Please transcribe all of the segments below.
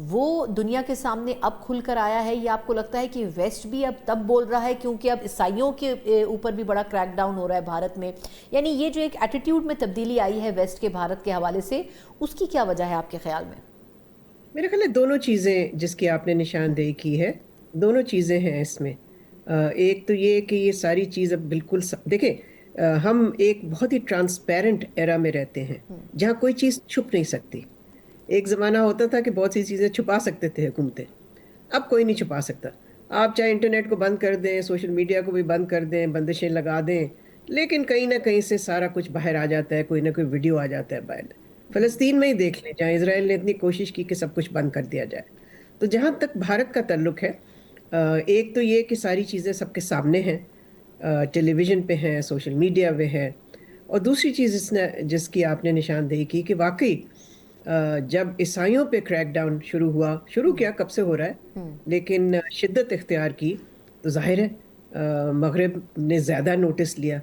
وہ دنیا کے سامنے اب کھل کر آیا ہے، یا آپ کو لگتا ہے کہ ویسٹ بھی اب تب بول رہا ہے کیونکہ اب عیسائیوں کے اوپر بھی بڑا کریک ڈاؤن ہو رہا ہے بھارت میں؟ یعنی یہ جو ایک ایٹیٹیوڈ میں تبدیلی آئی ہے ویسٹ کے بھارت کے حوالے سے، اس کی کیا وجہ ہے آپ کے خیال میں؟ میرے خیال ہے دونوں چیزیں جس کی آپ نے نشاندہی کی ہے، دونوں چیزیں ہیں اس میں۔ ایک تو یہ کہ یہ ساری چیز اب بالکل دیکھیں، ہم ایک بہت ہی ٹرانسپیرنٹ ایرا میں رہتے ہیں جہاں کوئی چیز چھپ نہیں سکتی۔ ایک زمانہ ہوتا تھا کہ بہت سی چیزیں چھپا سکتے تھے حکومتیں، اب کوئی نہیں چھپا سکتا۔ آپ چاہے انٹرنیٹ کو بند کر دیں، سوشل میڈیا کو بھی بند کر دیں، بندشیں لگا دیں، لیکن کہیں نہ کہیں سے سارا کچھ باہر آ جاتا ہے، کوئی نہ کوئی ویڈیو آ جاتا ہے باہر۔ فلسطین میں ہی دیکھ لیں جہاں اسرائیل نے اتنی کوشش کی کہ سب کچھ بند کر دیا جائے۔ تو جہاں تک بھارت کا تعلق ہے، ایک تو یہ کہ ساری چیزیں سب کے سامنے ہیں، ٹیلی ویژن پہ ہیں، سوشل میڈیا پہ ہے، اور دوسری چیز جس کی آپ نے نشاندہی کی کہ واقعی جب عیسائیوں پہ کریک ڈاؤن شروع کیا، کب سے ہو رہا ہے لیکن شدت اختیار کی، تو ظاہر ہے مغرب نے زیادہ نوٹس لیا۔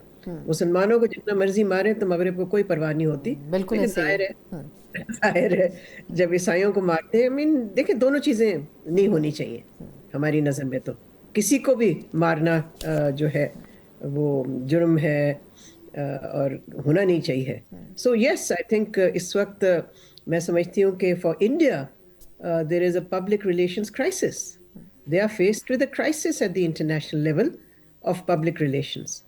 مسلمانوں کو جتنا مرضی مارے تو مغرب کو کوئی پرواہ نہیں ہوتی، بالکل لیکن ایسے ہی ہے۔ ظاہر ہے جب عیسائیوں کو مارتے ہیں، دیکھیں دونوں چیزیں نہیں ہونی چاہیے ہماری نظر میں۔ تو کسی کو بھی مارنا جو ہے وہ جرم ہے اور ہونا نہیں چاہیے۔ سو یس، آئی تھنک اس وقت میں سمجھتی ہوں کہ for India there is a public relations crisis, they are faced with a crisis at the international level of public relations.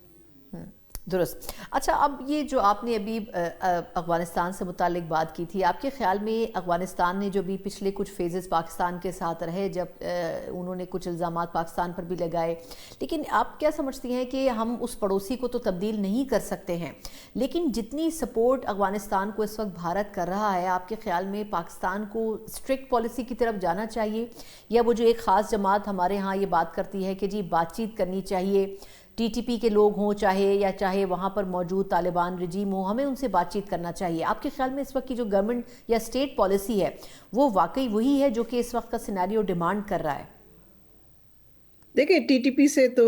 درست۔ اچھا، اب یہ جو آپ نے ابھی افغانستان سے متعلق بات کی تھی، آپ کے خیال میں افغانستان نے جو بھی پچھلے کچھ فیزز پاکستان کے ساتھ رہے، جب انہوں نے کچھ الزامات پاکستان پر بھی لگائے، لیکن آپ کیا سمجھتی ہیں کہ ہم اس پڑوسی کو تو تبدیل نہیں کر سکتے ہیں، لیکن جتنی سپورٹ افغانستان کو اس وقت بھارت کر رہا ہے، آپ کے خیال میں پاکستان کو اسٹرکٹ پالیسی کی طرف جانا چاہیے، یا وہ جو ایک خاص جماعت ہمارے ہاں یہ بات کرتی ہے کہ جی بات چیت کرنی چاہیے، ٹی ٹی پی کے لوگ ہوں چاہے وہاں پر موجود طالبان رجیم ہو، ہمیں ان سے بات چیت کرنا چاہیے؟ آپ کے خیال میں اس وقت کی جو گورنمنٹ یا اسٹیٹ پالیسی ہے وہ واقعی وہی ہے جو کہ اس وقت کا سینیریو ڈیمانڈ کر رہا ہے؟ دیکھیں، ٹی ٹی پی سے تو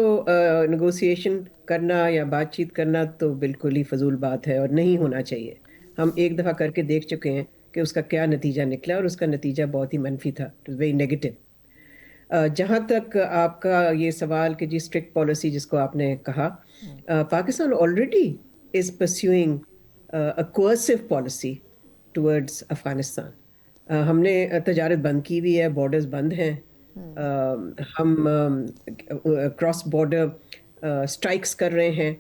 نیگوسیشن کرنا یا بات چیت کرنا تو بالکل ہی فضول بات ہے اور نہیں ہونا چاہیے۔ ہم ایک دفعہ کر کے دیکھ چکے ہیں کہ اس کا کیا نتیجہ نکلا، اور اس کا نتیجہ بہت ہی منفی تھا، ویری نیگیٹو۔ جہاں تک آپ کا یہ سوال کہ جی اسٹرکٹ پالیسی جس کو آپ نے کہا، Pakistan already is pursuing a coercive policy towards Afghanistan. ہم نے تجارت بند کی ہوئی ہے، بارڈرز بند ہیں، ہم کراس بارڈر اسٹرائکس کر رہے ہیں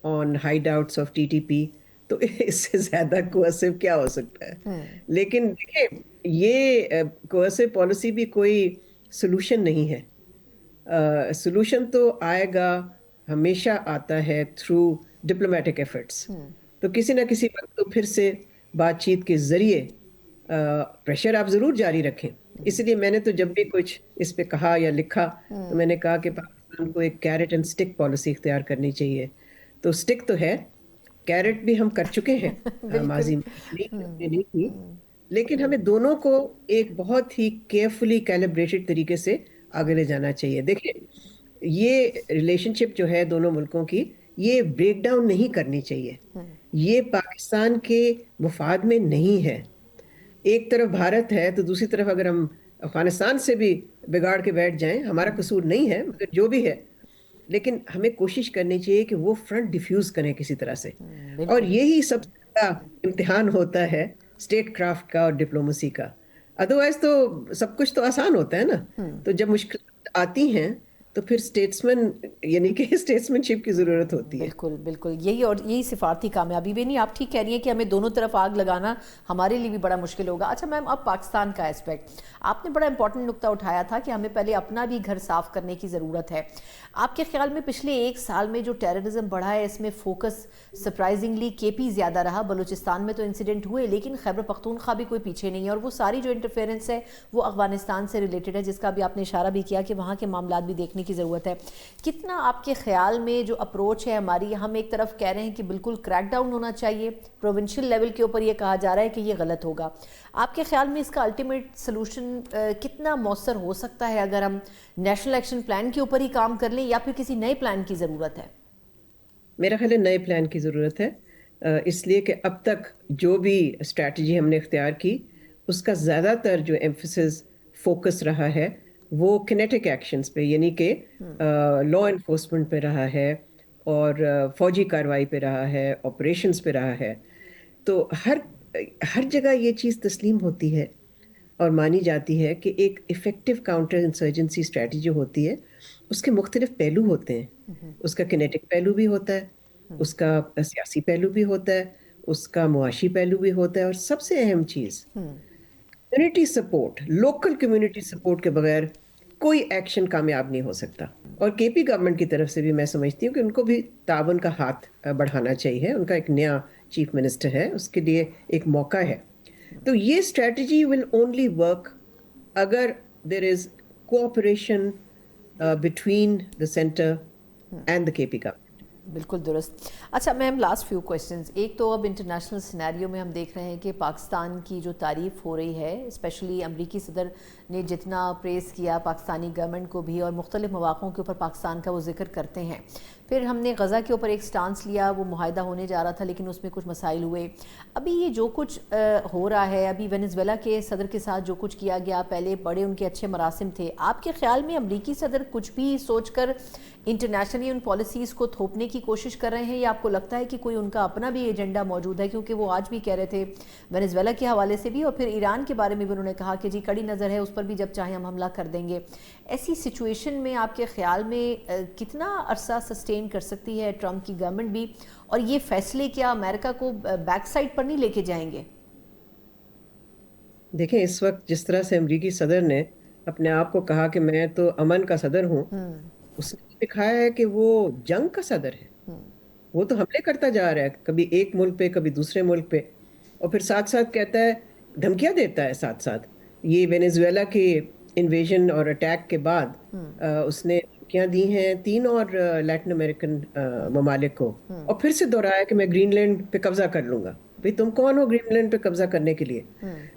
on hideouts of T T P, تو اس سے زیادہ کوئرسو کیا ہو سکتا ہے؟ لیکن دیکھیں، یہ کوئرسو پالیسی بھی کوئی سلوشن نہیں ہے۔ سلوشن تو آئے گا، ہمیشہ آتا ہے تھرو ڈپلومیٹک ایفرٹس۔ تو کسی نہ کسی وقت تو پھر سے بات چیت کے ذریعے پریشر آپ ضرور جاری رکھیں۔ اس لیے میں نے تو جب بھی کچھ اس پہ کہا یا لکھا تو میں نے کہا کہ پاکستان کو ایک کیرٹ اینڈ سٹک پالیسی اختیار کرنی چاہیے۔ تو سٹک تو ہے، کیرٹ بھی ہم کر چکے ہیں ماضی میں، نہیں کی، لیکن ہمیں دونوں کو ایک بہت ہی کیئرفلی کیلیبریٹڈ طریقے سے آگے لے جانا چاہیے۔ دیکھیں، یہ ریلیشن شپ جو ہے دونوں ملکوں کی، یہ بریک ڈاؤن نہیں کرنی چاہیے، یہ پاکستان کے مفاد میں نہیں ہے۔ ایک طرف بھارت ہے تو دوسری طرف اگر ہم افغانستان سے بھی بگاڑ کے بیٹھ جائیں، ہمارا قصور نہیں ہے، مگر جو بھی ہے، لیکن ہمیں کوشش کرنی چاہیے کہ وہ فرنٹ ڈیفیوز کریں کسی طرح سے۔ اور یہی سب سے بڑا امتحان ہوتا ہے اسٹیٹ کرافٹ کا اور ڈپلومسی کا۔ ادروائز تو سب کچھ تو آسان ہوتا ہے نا۔ تو جب مشکلات آتی ہیں تو پھر یعنی کہ اسٹیٹسمین شپ کی ضرورت ہوتی ہے۔ بالکل بالکل، یہی سفارتی کامیابی بھی نہیں۔ آپ ٹھیک کہہ رہی ہیں کہ ہمیں دونوں طرف آگ لگانا ہمارے لیے بھی بڑا مشکل ہوگا۔ اچھا میم، اب پاکستان کا اسپیکٹ آپ نے بڑا امپورٹنٹ نقطہ اٹھایا تھا کہ ہمیں پہلے اپنا بھی گھر صاف کرنے کی ضرورت ہے۔ آپ کے خیال میں پچھلے ایک سال میں جو ٹیررزم بڑھا ہے، اس میں فوکس سرپرائزنگلی کے پی زیادہ رہا۔ بلوچستان میں تو انسیڈنٹ ہوئے، لیکن خیبر پختونخوا بھی کوئی پیچھے نہیں ہے، اور وہ ساری جو انٹرفیئرنس ہے وہ افغانستان سے ریلیٹڈ ہے، جس کا بھی آپ نے اشارہ بھی کیا کہ وہاں کے معاملات بھی دیکھنے کی ضرورت ہے۔ کتنا آپ کے خیال میں جو اپروچ ہے ہماری، ہم ایک طرف کہہ رہے ہیں کہ بالکل کریک ڈاؤن ہونا چاہیے، پروونشل لیول کے اوپر یہ کہا جا رہا ہے کہ یہ غلط ہوگا، آپ کے خیال میں اس کا الٹیمیٹ سلوشن کتنا مؤثر ہو سکتا ہے اگر ہم نیشنل ایکشن پلان کے اوپر ہی کام کر لیں، یا پھر کسی نئے پلان کی ضرورت ہے؟ میرا خیال ہے نئے پلان کی ضرورت ہے، اس لیے کہ اب تک جو بھی اسٹریٹجی ہم نے اختیار کی اس کا زیادہ تر جو ایمفسس فوکس رہا ہے وہ کنیٹک ایکشنز پہ، یعنی کہ لا انفورسمنٹ پہ رہا ہے اور فوجی کارروائی پہ رہا ہے، آپریشنز پہ رہا ہے. تو ہر جگہ یہ چیز تسلیم ہوتی ہے اور مانی جاتی ہے کہ ایک افیکٹو کاؤنٹر انسرجنسی اسٹریٹجی جو ہوتی ہے اس کے مختلف پہلو ہوتے ہیں. اس کا کنیٹک پہلو بھی ہوتا ہے، اس کا سیاسی پہلو بھی ہوتا ہے، اس کا معاشی پہلو بھی ہوتا ہے، اور سب سے اہم چیز community support, local community support کے بغیر کوئی ایکشن کامیاب نہیں ہو سکتا. اور کے پی گورنمنٹ کی طرف سے بھی میں سمجھتی ہوں کہ ان کو بھی تعاون کا ہاتھ بڑھانا چاہیے. ان کا ایک نیا چیف منسٹر ہے، اس کے لیے ایک موقع ہے. تو یہ اسٹریٹجی ول اونلی ورک اگر there is cooperation between the centre and the KP پی گورنمنٹ. بالکل درست. اچھا میم، لاسٹ فیو کویشچنز. ایک تو اب انٹرنیشنل سینیریو میں ہم دیکھ رہے ہیں کہ پاکستان کی جو تعریف ہو رہی ہے، اسپیشلی امریکی صدر نے جتنا پریز کیا پاکستانی گورنمنٹ کو بھی، اور مختلف مواقعوں کے اوپر پاکستان کا وہ ذکر کرتے ہیں. پھر ہم نے غزہ کے اوپر ایک سٹانس لیا، وہ معاہدہ ہونے جا رہا تھا لیکن اس میں کچھ مسائل ہوئے. ابھی یہ جو کچھ ہو رہا ہے، ابھی وینزویلا کے صدر کے ساتھ جو کچھ کیا گیا، پہلے بڑے ان کے اچھے مراسم تھے. آپ کے خیال میں امریکی صدر کچھ بھی سوچ کر انٹرنیشنلی ان پالیسیز کو تھوپنے کی کوشش کر رہے ہیں، یا آپ کو لگتا ہے کہ کوئی ان کا اپنا بھی ایجنڈا موجود ہے؟ کیونکہ وہ آج بھی کہہ رہے تھے وینزویلا کے حوالے سے بھی، اور پھر ایران کے بارے میں بھی انہوں نے کہا کہ جی کڑی نظر ہے اس پر بھی، جب چاہیں ہم حملہ کر دیں گے. ایسی سچویشن میں آپ کے خیال میں کتنا عرصہ سسٹین کر سکتی ہے ٹرمپ کی گورنمنٹ بھی، اور یہ فیصلے کیا امریکہ کو بیک سائڈ پر نہیں لے کے جائیں گے؟ دیکھیں، اس وقت جس طرح سے امریکی صدر نے اپنے آپ کو کہا کہ میں تو امن کا صدر ہوں، اس نے دکھایا ہے کہ وہ جنگ کا صدر ہے. وہ تو حملے کرتا جا رہا ہے، کبھی ایک ملک پہ کبھی دوسرے ملک پہ، اور پھر ساتھ ساتھ کہتا ہے، دھمکیاں دیتا ہے ساتھ ساتھ. یہ وینیزویلا کے انویژن اور اٹیک کے بعد اس نے دھمکیاں دی ہیں 3 اور لیٹن امریکن ممالک کو، اور پھر سے دہرایا کہ میں گرین لینڈ پہ قبضہ کر لوں گا. بھئی تم کون ہو گرین لینڈ پہ قبضہ کرنے کے لیے؟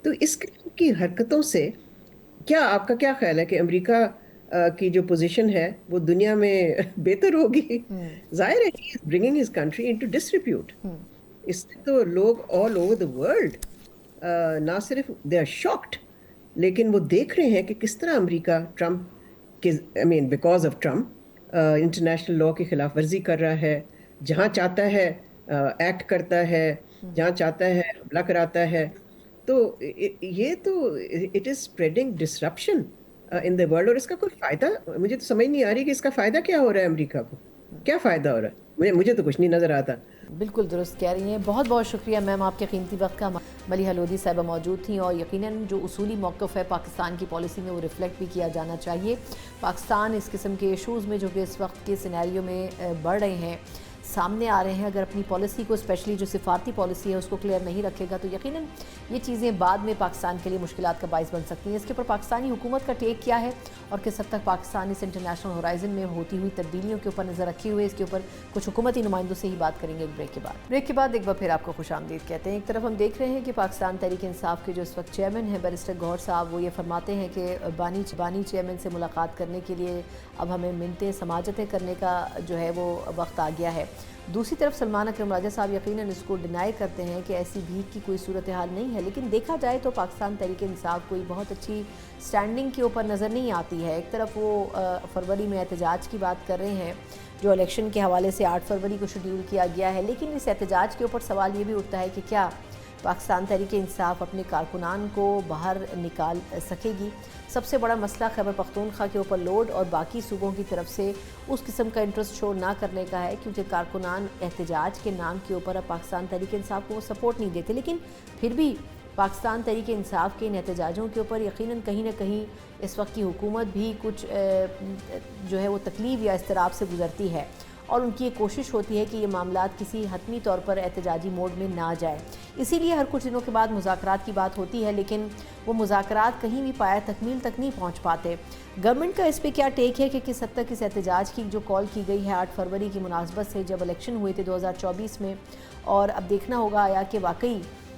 تو اس قسم کی حرکتوں سے کیا آپ کا کیا خیال ہے کہ امریکہ کی جو پوزیشن ہے وہ دنیا میں بہتر ہوگی؟ ظاہر ہے he is bringing his country into disrepute. اس سے تو لوگ all over the world نہ صرف they are shocked، لیکن وہ دیکھ رہے ہیں کہ کس طرح امریکہ ٹرمپ کے because of Trump international law کی خلاف ورزی کر رہا ہے، جہاں چاہتا ہے ایکٹ کرتا ہے، جہاں چاہتا ہے حملہ کراتا ہے. تو یہ تو it is spreading disruption in the world. اور اس کا کوئی فائدہ مجھے تو سمجھ نہیں آ رہی کہ اس کا فائدہ کیا ہو رہا ہے، امریکہ کو کیا فائدہ ہو رہا ہے؟ مجھے تو کچھ نہیں نظر آتا. بالکل درست کہہ رہی ہیں. بہت بہت شکریہ میم، آپ کے قیمتی وقت کا. ملیحہ لودھی صاحبہ موجود تھیں، اور یقیناً جو اصولی موقف ہے پاکستان کی پالیسی میں وہ ریفلیکٹ بھی کیا جانا چاہیے. پاکستان اس قسم کے ایشوز میں جو کہ اس وقت کے سینیریو میں بڑھ رہے ہیں، سامنے آ رہے ہیں، اگر اپنی پالیسی کو اسپیشلی جو سفارتی پالیسی ہے اس کو کلیئر نہیں رکھے گا تو یقیناً یہ چیزیں بعد میں پاکستان کے لیے مشکلات کا باعث بن سکتی ہیں. اس کے اوپر پاکستانی حکومت کا ٹیک کیا ہے، اور کس حد تک پاکستان اس انٹرنیشنل ہورائزن میں ہوتی ہوئی تبدیلیوں کے اوپر نظر رکھے ہوئے، اس کے اوپر کچھ حکومتی نمائندوں سے ہی بات کریں گے ایک بریک کے بعد. ایک بار پھر آپ کو خوش آمدید کہتے ہیں. ایک طرف ہم دیکھ رہے ہیں کہ پاکستان تحریک انصاف کے جو اس وقت چیئرمین ہیں بیرسٹر گوہر صاحب، وہ یہ فرماتے ہیں کہ بانی چیئرمین سے ملاقات کرنے کے لیے اب ہمیں منتیں سماجتیں کرنے کا جو ہے وہ وقت آ گیا ہے. دوسری طرف سلمان اکرم راجہ صاحب یقیناً اس کو ڈینائی کرتے ہیں کہ ایسی بھیک کی کوئی صورتحال نہیں ہے، لیکن دیکھا جائے تو پاکستان تحریک انصاف کوئی بہت اچھی سٹینڈنگ کے اوپر نظر نہیں آتی ہے. ایک طرف وہ فروری میں احتجاج کی بات کر رہے ہیں جو الیکشن کے حوالے سے 8 فروری کو شیڈیول کیا گیا ہے، لیکن اس احتجاج کے اوپر سوال یہ بھی اٹھتا ہے کہ کیا پاکستان تحریک انصاف اپنے کارکنان کو باہر نکال سکے گی. سب سے بڑا مسئلہ خیبر پختونخوا کے اوپر لوڈ اور باقی صوبوں کی طرف سے اس قسم کا انٹرسٹ شو نہ کرنے کا ہے، کیونکہ کارکنان احتجاج کے نام کے اوپر اب پاکستان تحریک انصاف کو وہ سپورٹ نہیں دیتے. لیکن پھر بھی پاکستان تحریک انصاف کے ان احتجاجوں کے اوپر یقیناً کہیں نہ کہیں اس وقت کی حکومت بھی کچھ جو ہے وہ تکلیف یا اضطراب سے گزرتی ہے، اور ان کی یہ کوشش ہوتی ہے کہ یہ معاملات کسی حتمی طور پر احتجاجی موڈ میں نہ جائے. اسی لیے ہر کچھ دنوں کے بعد مذاکرات کی بات ہوتی ہے، لیکن وہ مذاکرات کہیں بھی پایا تکمیل تک نہیں پہنچ پاتے. گورنمنٹ کا اس پہ کیا ٹیک ہے کہ کس حد تک اس احتجاج کی جو کال کی گئی ہے 8 فروری کی مناسبت سے جب الیکشن ہوئے تھے 2024 میں، اور اب دیکھنا ہوگا آیا کہ واقعی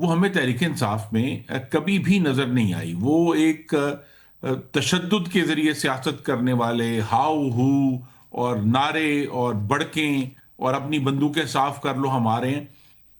وہ ہمیں تحریک انصاف میں کبھی بھی نظر نہیں آئی. وہ ایک تشدد کے ذریعے سیاست کرنے والے ہاؤ ہو اور نعرے اور بڑکیں اور اپنی بندوقیں صاف کر لو ہمارے ہیں،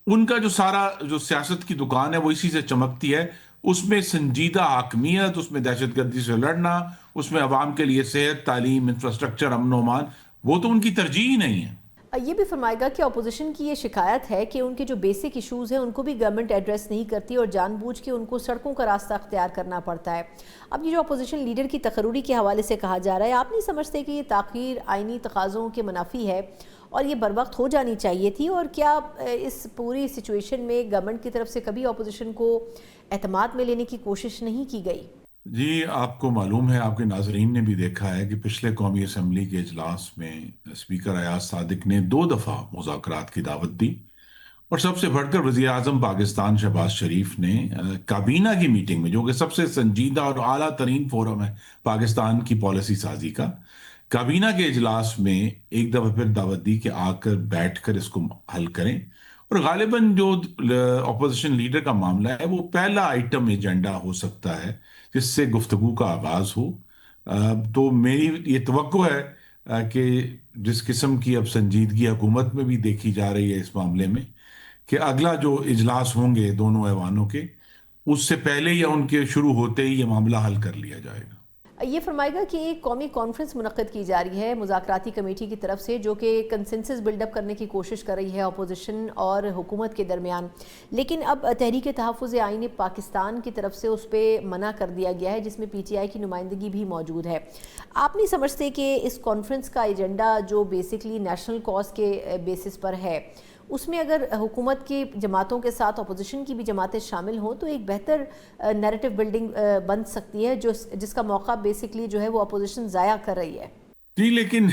ان کا جو سارا جو سیاست کی دکان ہے وہ اسی سے چمکتی ہے. اس میں سنجیدہ حاکمیت، اس میں دہشت گردی سے لڑنا، اس میں عوام کے لیے صحت، تعلیم، انفراسٹرکچر، امن و امان، وہ تو ان کی ترجیح ہی نہیں ہے. یہ بھی فرمائے گا کہ اپوزیشن کی یہ شکایت ہے کہ ان کے جو بیسک ایشوز ہیں ان کو بھی گورنمنٹ ایڈریس نہیں کرتی اور جان بوجھ کے ان کو سڑکوں کا راستہ اختیار کرنا پڑتا ہے. اب یہ جو اپوزیشن لیڈر کی تقرری کے حوالے سے کہا جا رہا ہے، آپ نہیں سمجھتے کہ یہ تاخیر آئینی تقاضوں کے منافی ہے اور یہ بر وقت ہو جانی چاہیے تھی؟ اور کیا اس پوری سچویشن میں گورنمنٹ کی طرف سے کبھی اپوزیشن کو اعتماد میں لینے کی کوشش نہیں کی گئی؟ جی، آپ کو معلوم ہے، آپ کے ناظرین نے بھی دیکھا ہے کہ پچھلے قومی اسمبلی کے اجلاس میں اسپیکر ایاز صادق نے 2 دفعہ مذاکرات کی دعوت دی، اور سب سے بڑھ کر وزیر اعظم پاکستان شہباز شریف نے کابینہ کی میٹنگ میں، جو کہ سب سے سنجیدہ اور اعلیٰ ترین فورم ہے پاکستان کی پالیسی سازی کا، کابینہ کے اجلاس میں ایک دفعہ پھر دعوت دی کہ آ کر بیٹھ کر اس کو حل کریں. اور غالباً جو اپوزیشن لیڈر کا معاملہ ہے وہ پہلا آئٹم ایجنڈا ہو سکتا ہے جس سے گفتگو کا آغاز ہو. تو میری یہ توقع ہے کہ جس قسم کی اب سنجیدگی حکومت میں بھی دیکھی جا رہی ہے اس معاملے میں، کہ اگلا جو اجلاس ہوں گے دونوں ایوانوں کے، اس سے پہلے یا ان کے شروع ہوتے ہی یہ معاملہ حل کر لیا جائے گا. یہ فرمائے گا کہ ایک قومی کانفرنس منعقد کی جا رہی ہے مذاکراتی کمیٹی کی طرف سے، جو کہ کنسنسس بلڈ اپ کرنے کی کوشش کر رہی ہے اپوزیشن اور حکومت کے درمیان، لیکن اب تحریک تحفظ آئین پاکستان کی طرف سے اس پہ منع کر دیا گیا ہے، جس میں پی ٹی آئی کی نمائندگی بھی موجود ہے. آپ نہیں سمجھتے کہ اس کانفرنس کا ایجنڈا جو بیسکلی نیشنل کاز کے بیسس پر ہے، اس میں اگر حکومت کی جماعتوں کے ساتھ اپوزیشن کی بھی جماعتیں شامل ہوں تو ایک بہتر نیریٹو بلڈنگ بن سکتی ہے، جس کا موقع بیسکلی جو ہے وہ اپوزیشن ضائع کر رہی ہے؟ جی، لیکن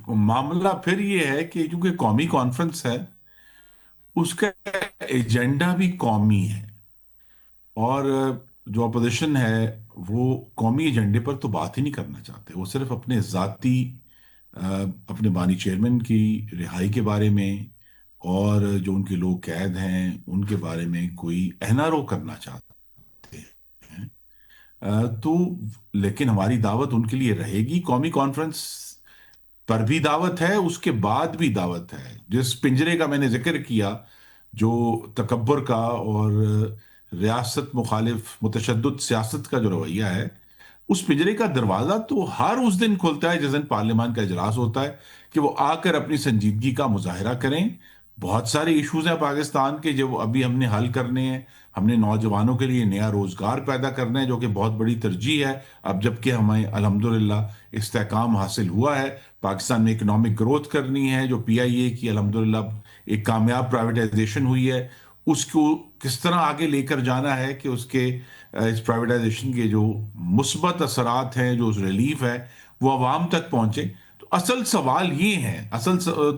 معاملہ پھر یہ ہے کہ چونکہ قومی کانفرنس ہے، اس کا ایجنڈا بھی قومی ہے، اور جو اپوزیشن ہے وہ قومی ایجنڈے پر تو بات ہی نہیں کرنا چاہتے. وہ صرف اپنے ذاتی اپنے بانی چیئرمین کی رہائی کے بارے میں اور جو ان کے لوگ قید ہیں ان کے بارے میں کوئی اہنا رو کرنا چاہتے ہیں. تو لیکن ہماری دعوت ان کے لیے رہے گی. قومی کانفرنس پر بھی دعوت ہے، اس کے بعد بھی دعوت ہے. جس پنجرے کا میں نے ذکر کیا، جو تکبر کا اور ریاست مخالف متشدد سیاست کا جو رویہ ہے، اس پنجرے کا دروازہ تو ہر اس دن کھلتا ہے جس دن پارلیمان کا اجلاس ہوتا ہے، کہ وہ آ کر اپنی سنجیدگی کا مظاہرہ کریں. بہت سارے ایشوز ہیں پاکستان کے جو ابھی ہم نے حل کرنے ہیں. ہم نے نوجوانوں کے لیے نیا روزگار پیدا کرنا ہے، جو کہ بہت بڑی ترجیح ہے اب جب کہ ہمیں الحمدللہ استحکام حاصل ہوا ہے. پاکستان میں اکنامک گروتھ کرنی ہے، جو پی آئی اے کی الحمدللہ ایک کامیاب پرائیویٹائزیشن ہوئی ہے، اس کو کس طرح آگے لے کر جانا ہے کہ اس کے اس پرائیویٹائزیشن کے جو مثبت اثرات ہیں، جو ریلیف ہے، وہ عوام تک پہنچے. تو اصل سوال یہ ہے،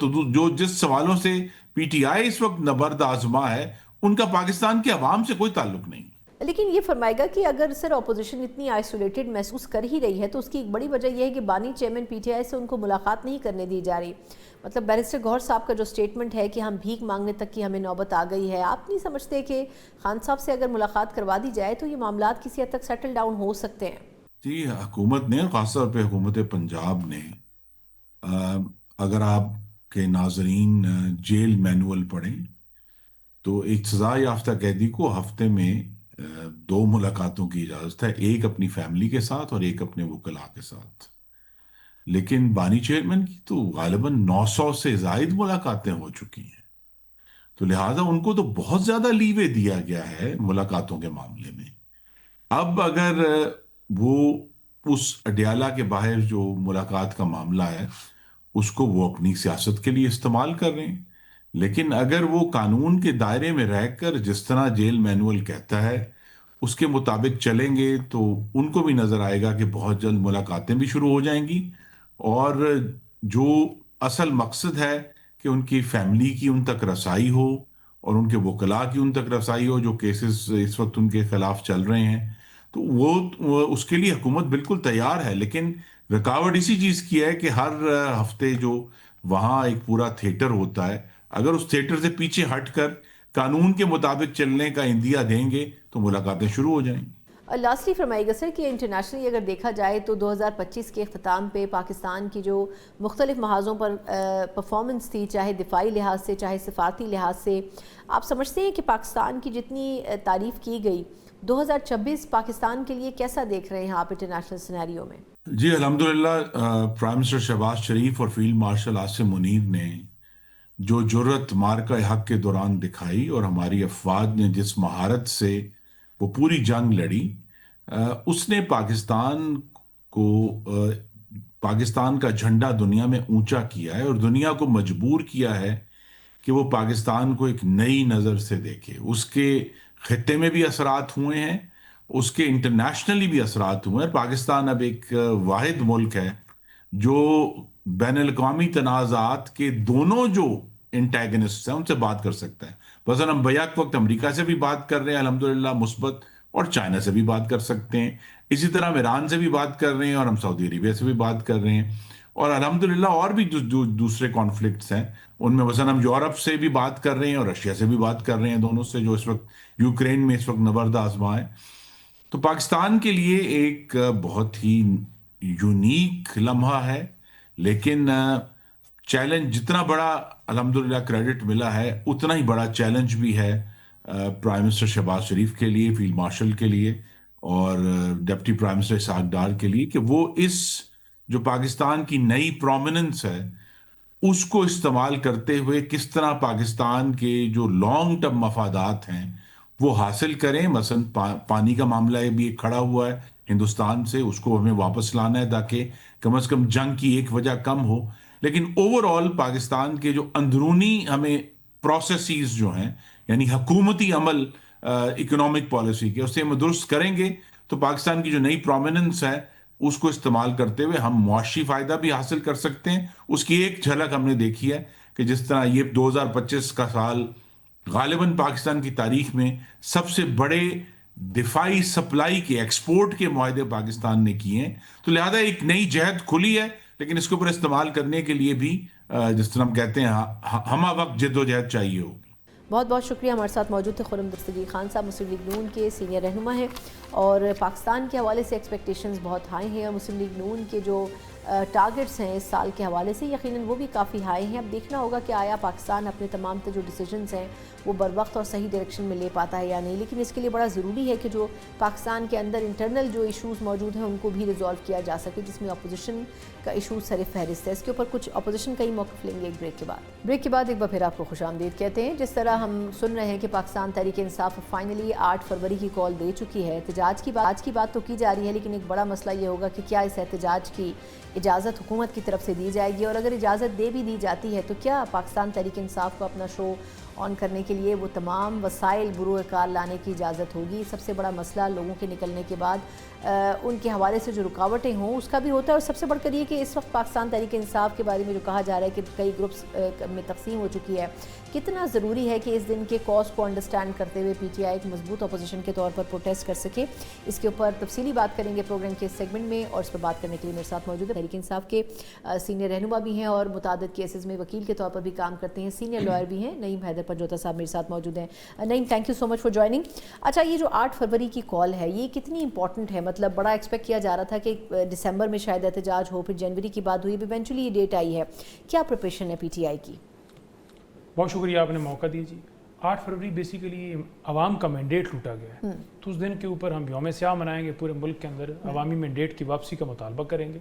تو جو جس سوالوں سے پی ٹی آئی اس وقت نبرد آزما ہے، ان کا پاکستان کے عوام سے کوئی تعلق نہیں. لیکن یہ فرمائے گا کہ اگر سر اپوزیشن اتنی آئسولیٹڈ محسوس کر ہی رہی ہے تو اس کی ایک بڑی وجہ یہ ہے کہ بانی چیئرمین پی ٹی آئی سے ان کو ملاقات نہیں کرنے دی جا رہی. مطلب بیرسٹر گوہر صاحب کا جو سٹیٹمنٹ ہے کہ ہم بھیک مانگنے تک کی ہمیں نوبت آ گئی ہے، آپ نہیں سمجھتے کہ خان صاحب سے اگر ملاقات کروا دی جائے تو یہ معاملات کسی حد تک سیٹل ڈاؤن ہو سکتے ہیں؟ جی، حکومت نے، خاص طور پہ حکومت پنجاب نے، اگر آپ کے ناظرین جیل مینول پڑھیں تو ایک سزا یافتہ قیدی کو ہفتے میں 2 ملاقاتوں کی اجازت ہے، ایک اپنی فیملی کے ساتھ اور ایک اپنے وکلاء کے ساتھ. لیکن بانی چیئرمین کی تو غالباً 900 سے زائد ملاقاتیں ہو چکی ہیں. تو لہٰذا ان کو تو بہت زیادہ لیوے دیا گیا ہے ملاقاتوں کے معاملے میں. اب اگر وہ اس اڈیالہ کے باہر جو ملاقات کا معاملہ ہے اس کو وہ اپنی سیاست کے لیے استعمال کر رہے ہیں، لیکن اگر وہ قانون کے دائرے میں رہ کر جس طرح جیل مینول کہتا ہے اس کے مطابق چلیں گے تو ان کو بھی نظر آئے گا کہ بہت جلد ملاقاتیں بھی شروع ہو جائیں گی. اور جو اصل مقصد ہے کہ ان کی فیملی کی ان تک رسائی ہو اور ان کے وکلاء کی ان تک رسائی ہو جو کیسز اس وقت ان کے خلاف چل رہے ہیں، تو وہ اس کے لیے حکومت بالکل تیار ہے. لیکن رکاوٹ اسی چیز کی ہے کہ ہر ہفتے جو وہاں ایک پورا تھیٹر ہوتا ہے، اگر اس تھیٹر سے پیچھے ہٹ کر قانون کے مطابق چلنے کا عندیہ دیں گے تو ملاقاتیں شروع ہو جائیں گی. لاسٹلی فرمائیے گا سر کہ انٹرنیشنلی اگر دیکھا جائے تو 2025 کے اختتام پہ پاکستان کی جو مختلف محاذوں پر پرفارمنس تھی، چاہے دفاعی لحاظ سے چاہے سفارتی لحاظ سے، آپ سمجھتے ہیں کہ پاکستان کی جتنی تعریف کی گئی 2026 پاکستان کے لیے کیسا دیکھ رہے ہیں آپ انٹرنیشنل سینیریو میں؟ جی الحمدللہ پرائم منسٹر شہباز شریف اور فیلڈ مارشل عاصم منیر نے جو جرت مارکہ حق کے دوران دکھائی اور ہماری افواج نے جس مہارت سے وہ پوری جنگ لڑی، اس نے پاکستان کا جھنڈا دنیا میں اونچا کیا ہے اور دنیا کو مجبور کیا ہے کہ وہ پاکستان کو ایک نئی نظر سے دیکھے. اس کے خطے میں بھی اثرات ہوئے ہیں، اس کے انٹرنیشنلی بھی اثرات ہوئے ہیں. پاکستان اب ایک واحد ملک ہے جو بین الاقوامی تنازعات کے دونوں جو انٹیگنسٹ ہیں ان سے بات کر سکتا ہے. بس ہم بیک وقت امریکہ سے بھی بات کر رہے ہیں الحمدللہ مثبت، اور چائنا سے بھی بات کر سکتے ہیں، اسی طرح ہم ایران سے بھی بات کر رہے ہیں اور ہم سعودی عربیہ سے بھی بات کر رہے ہیں، اور الحمدللہ اور بھی دوسرے کانفلکٹس ہیں ان میں مثلا ہم یورپ سے بھی بات کر رہے ہیں اور رشیا سے بھی بات کر رہے ہیں، دونوں سے جو اس وقت یوکرین میں اس وقت نبرد آزما ہے. تو پاکستان کے لیے ایک بہت ہی یونیک لمحہ ہے، لیکن چیلنج جتنا بڑا الحمدللہ کریڈٹ ملا ہے اتنا ہی بڑا چیلنج بھی ہے پرائم منسٹر شہباز شریف کے لیے، فیلڈ مارشل کے لیے اور deputy prime minister Ishaq Dar کے لیے، کہ وہ اس جو پاکستان کی نئی پرومیننس ہے اس کو استعمال کرتے ہوئے کس طرح پاکستان کے جو لانگ ٹرم مفادات ہیں وہ حاصل کریں. مثلا پانی کا معاملہ بھی ایک کھڑا ہوا ہے ہندوستان سے، اس کو ہمیں واپس لانا ہے تاکہ کم از کم جنگ کی ایک وجہ کم ہو. لیکن اوور آل پاکستان کے جو اندرونی ہمیں پروسیسز جو ہیں، یعنی حکومتی عمل اکنامک پالیسی کے، اسے ہم درست کریں گے تو پاکستان کی جو نئی پرومیننس ہے اس کو استعمال کرتے ہوئے ہم معاشی فائدہ بھی حاصل کر سکتے ہیں. اس کی ایک جھلک ہم نے دیکھی ہے کہ جس طرح یہ 2025 کا سال غالباً پاکستان کی تاریخ میں سب سے بڑے دفاعی سپلائی کے ایکسپورٹ کے معاہدے پاکستان نے کیے ہیں. تو لہذا ایک نئی جہد کھلی ہے، لیکن اس کے اوپر استعمال کرنے کے لیے بھی جس طرح ہم کہتے ہیں ہمہ وقت جد و جہد چاہیے ہوگی. بہت بہت شکریہ. ہمارے ساتھ موجود تھے خرم دستگیر خان صاحب، مسلم لیگ نون کے سینئر رہنما ہیں، اور پاکستان کے حوالے سے ایکسپیکٹیشنز بہت ہائی ہیں، اور مسلم لیگ نون کے جو ٹارگٹس ہیں اس سال کے حوالے سے یقیناً وہ بھی کافی ہائی ہیں. اب دیکھنا ہوگا کہ آیا پاکستان اپنے تمام جو ڈیسیجنز ہیں وہ بر وقت اور صحیح ڈائریکشن میں لے پاتا ہے یا نہیں. لیکن اس کے لیے بڑا ضروری ہے کہ جو پاکستان کے اندر انٹرنل جو ایشوز موجود ہیں ان کو بھی ریزالو کیا جا سکے، جس میں اپوزیشن کا ایشو سر فہرست ہے. اس کے اوپر کچھ اپوزیشن کا ہی موقف لیں گے ایک بریک کے بعد. ایک بار پھر آپ کو خوش آمدید کہتے ہیں. جس طرح ہم سن رہے ہیں کہ پاکستان تحریک انصاف فائنلی 8 فروری کی کال دے چکی ہے. احتجاج کی بات تو کی جا رہی ہے، لیکن ایک بڑا مسئلہ یہ ہوگا کہ کیا اس احتجاج کی اجازت حکومت کی طرف سے دی جائے گی، اور اگر اجازت دے بھی دی جاتی ہے تو کیا پاکستان تحریک انصاف کو اپنا شو آن کرنے کے لیے وہ تمام وسائل بروئے کار لانے کی اجازت ہوگی؟ سب سے بڑا مسئلہ لوگوں کے نکلنے کے بعد ان کے حوالے سے جو رکاوٹیں ہوں اس کا بھی ہوتا ہے. اور سب سے بڑھ کر یہ کہ اس وقت پاکستان تحریک انصاف کے بارے میں جو کہا جا رہا ہے کہ کئی گروپس میں تقسیم ہو چکی ہے، کتنا ضروری ہے کہ اس دن کے کاز کو انڈرسٹینڈ کرتے ہوئے پی ٹی آئی ایک مضبوط اپوزیشن کے طور پر پروٹیسٹ کر سکے. اس کے اوپر تفصیلی بات کریں گے پروگرام کے اس سیگمنٹ میں، اور اس پر بات کرنے کے لیے میرے ساتھ موجود ہے تحریک انصاف کے سینئر رہنما بھی ہیں اور متعدد کیسز میں وکیل کے طور پر بھی کام کرتے ہیں، سینئر لائر بھی ہیں، نعیم حیدر پنجوتا صاحب میرے ساتھ موجود ہیں. Naeem, thank you so much for joining. اچھا، یہ جو 8 فروری کی کال ہے یہ کتنی امپورٹنٹ ہے؟ مطلب بڑا ایکسپیکٹ کیا جا رہا تھا کہ دسمبر میں شاید احتجاج ہو، پھر جنوری کی بات ہوئی، ایونچولی یہ ڈیٹ آئی ہے. کیا پریپریشن ہے پی ٹی آئی کی؟ بہت شکریہ، آپ نے موقع دی. جی 8 فروری بیسیکلی عوام کا مینڈیٹ لوٹا گیا ہے، تو اس دن کے اوپر ہم یوم سیاہ منائیں گے. پورے ملک کے اندر عوامی مینڈیٹ کی واپسی کا مطالبہ کریں گے.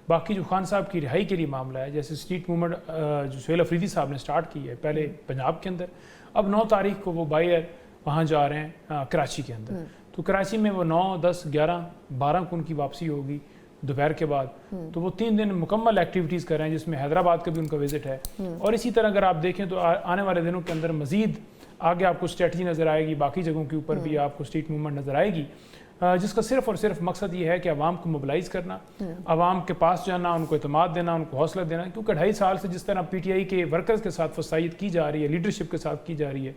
باقی جو خان صاحب کی رہائی کے لیے معاملہ ہے، جیسے اسٹریٹ موومنٹ جو سہیل افریدی صاحب نے سٹارٹ کی ہے پہلے پنجاب کے اندر، اب 9 تاریخ کو وہ بائی ایئر وہاں جا رہے ہیں کراچی کے اندر. تو کراچی میں وہ 9، 10، 11، 12 کو ان کی واپسی ہوگی دوپہر کے بعد. تو وہ 3 دن مکمل ایکٹیویٹیز کر رہے ہیں، جس میں حیدرآباد کا بھی ان کا وزٹ ہے. اور اسی طرح اگر آپ دیکھیں تو آنے والے دنوں کے اندر مزید آگے آپ کو اسٹریٹجی نظر آئے گی، باقی جگہوں کے اوپر بھی آپ کو اسٹریٹ موومنٹ نظر آئے گی، جس کا صرف اور صرف مقصد یہ ہے کہ عوام کو موبلائز کرنا، عوام کے پاس جانا، ان کو اعتماد دینا، ان کو حوصلہ دینا. کیونکہ 2.5 سال سے جس طرح پی ٹی آئی کے ورکرز کے ساتھ فسائیت کی جا رہی ہے، لیڈرشپ کے ساتھ کی جا رہی ہے،